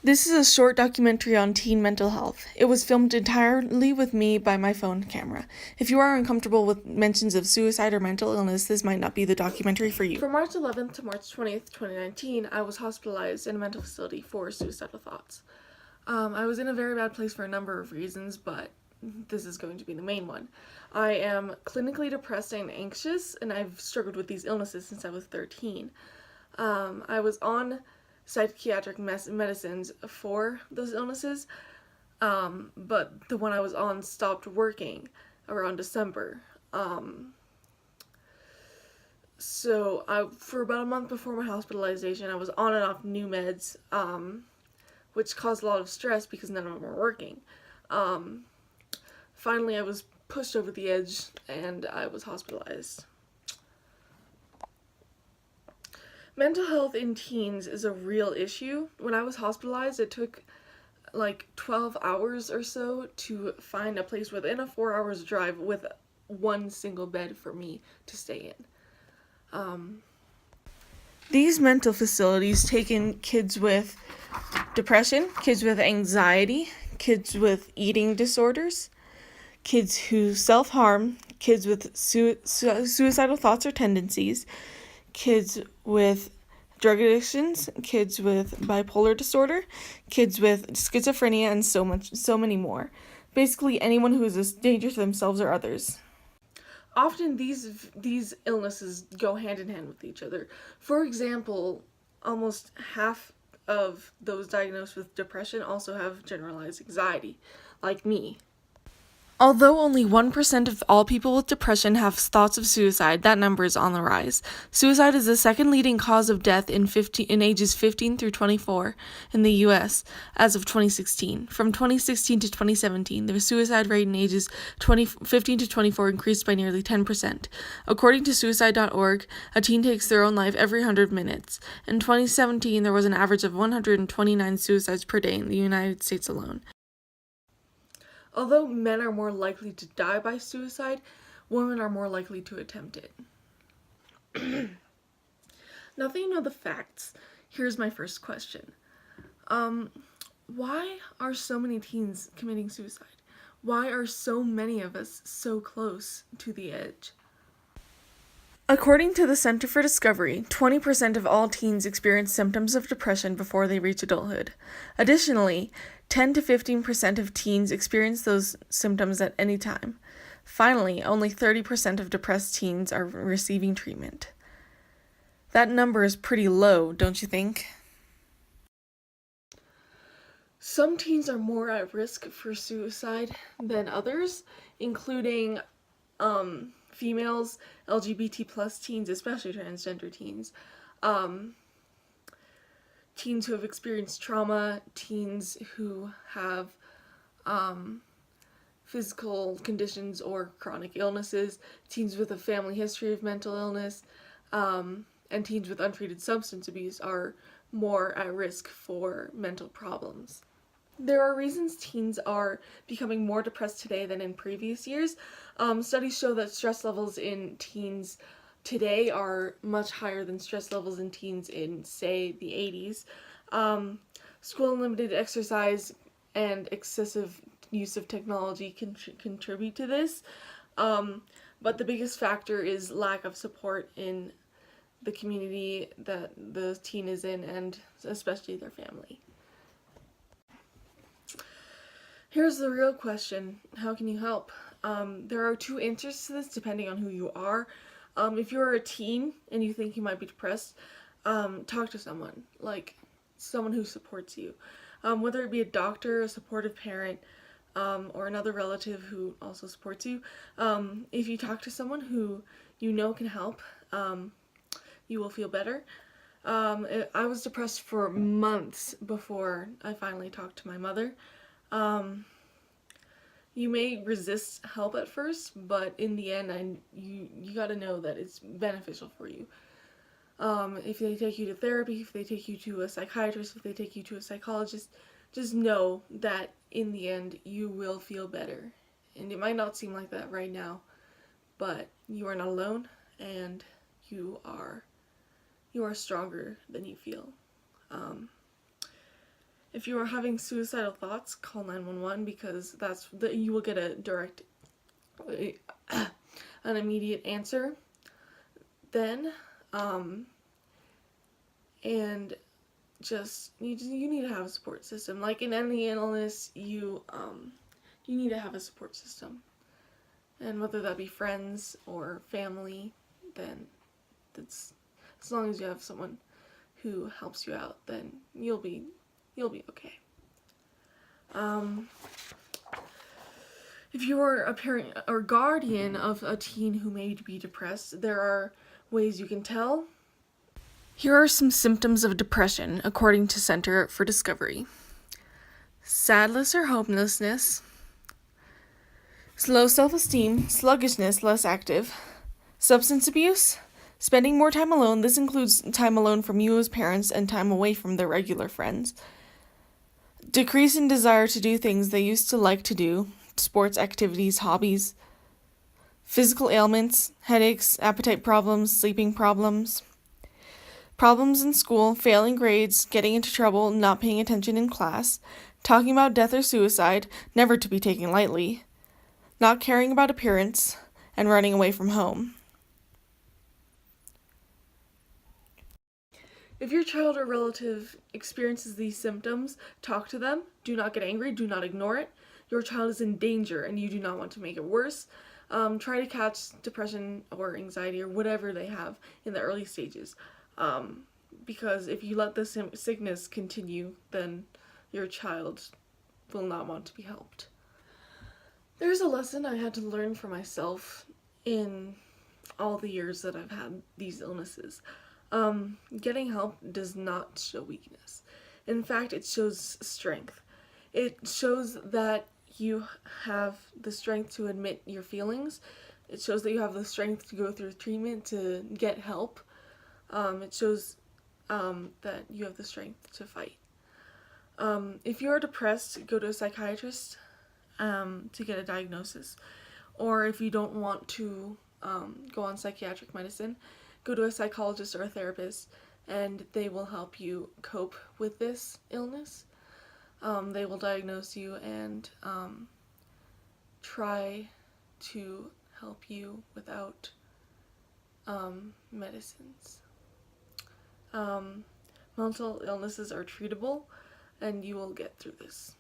This is a short documentary on teen mental health. It was filmed entirely with me by my phone camera. If you are uncomfortable with mentions of suicide or mental illness, this might not be the documentary for you. From March 11th to March 20th, 2019, I was hospitalized in a mental facility for suicidal thoughts. I was in a very bad place for a number of reasons, but this is going to be the main one. I am clinically depressed and anxious, and I've struggled with these illnesses since I was 13. I was on psychiatric medicines for those illnesses, but the one I was on stopped working around December. For about a month before my hospitalization, I was on and off new meds, which caused a lot of stress because none of them were working. Finally, I was pushed over the edge and I was hospitalized. Mental health in teens is a real issue. When I was hospitalized, it took like 12 hours or so to find a place within a 4 hours drive with one single bed for me to stay in. These mental facilities take in kids with depression, kids with anxiety, kids with eating disorders, kids who self-harm, kids with suicidal thoughts or tendencies, kids with drug addictions, kids with bipolar disorder, kids with schizophrenia, and so many more. Basically, anyone who is a danger to themselves or others. Often these illnesses go hand in hand with each other. For example, almost half of those diagnosed with depression also have generalized anxiety, like me. Although only 1% of all people with depression have thoughts of suicide, that number is on the rise. Suicide is the second leading cause of death in ages 15 through 24 in the U.S. as of 2016. From 2016 to 2017, the suicide rate in ages 15 to 24 increased by nearly 10%. According to suicide.org, a teen takes their own life every 100 minutes. In 2017, there was an average of 129 suicides per day in the United States alone. Although men are more likely to die by suicide, women are more likely to attempt it. Now that you know the facts, here's my first question. Why are so many teens committing suicide? Why are so many of us so close to the edge? According to the Center for Discovery, 20% of all teens experience symptoms of depression before they reach adulthood. Additionally, 10 to 15% of teens experience those symptoms at any time. Finally, only 30% of depressed teens are receiving treatment. That number is pretty low, don't you think? Some teens are more at risk for suicide than others, including females, LGBT plus teens, especially transgender teens, teens who have experienced trauma, teens who have physical conditions or chronic illnesses, teens with a family history of mental illness, and teens with untreated substance abuse are more at risk for mental problems. There are reasons teens are becoming more depressed today than in previous years. Studies show that stress levels in teens today are much higher than stress levels in teens in, say, the 80s. School and limited exercise and excessive use of technology can contribute to this, but the biggest factor is lack of support in the community that the teen is in, and especially their family. Here's the real question: how can you help? There are two answers to this depending on who you are. If you're a teen and you think you might be depressed, talk to someone, like someone who supports you. Whether it be a doctor, a supportive parent, or another relative who also supports you. If you talk to someone who you know can help, you will feel better. I was depressed for months before I finally talked to my mother. You may resist help at first, but in the end, you gotta know that it's beneficial for you. If they take you to therapy, if they take you to a psychiatrist, if they take you to a psychologist, just know that in the end, you will feel better. And it might not seem like that right now, but you are not alone, and you are stronger than you feel. If you are having suicidal thoughts, call 911 because you will get a direct, an immediate answer then. And just you need to have a support system. Like in any illness, you need to have a support system, and whether that be friends or family, then that's, as long as you have someone who helps you out, then you'll be okay. If you are a parent or guardian of a teen who may be depressed, there are ways you can tell. Here are some symptoms of depression according to Center for Discovery. Sadness or hopelessness, low self-esteem, sluggishness, less active, substance abuse, spending more time alone. This includes time alone from you as parents and time away from their regular friends. Decrease in desire to do things they used to like to do, sports, activities, hobbies. Physical ailments, headaches, appetite problems, sleeping problems. Problems in school, failing grades, getting into trouble, not paying attention in class, talking about death or suicide, never to be taken lightly, not caring about appearance, and running away from home. If your child or relative experiences these symptoms, talk to them. Do not get angry. Do not ignore it. Your child is in danger and you do not want to make it worse. Try to catch depression or anxiety or whatever they have in the early stages. Because if you let the sickness continue, then your child will not want to be helped. There's a lesson I had to learn for myself in all the years that I've had these illnesses. Getting help does not show weakness. In fact, it shows strength. It shows that you have the strength to admit your feelings. It shows that you have the strength to go through treatment, to get help. It shows that you have the strength to fight. If you are depressed, go to a psychiatrist to get a diagnosis. Or if you don't want to go on psychiatric medicine, go to a psychologist or a therapist, and they will help you cope with this illness. They will diagnose you and try to help you without medicines. Mental illnesses are treatable, and you will get through this.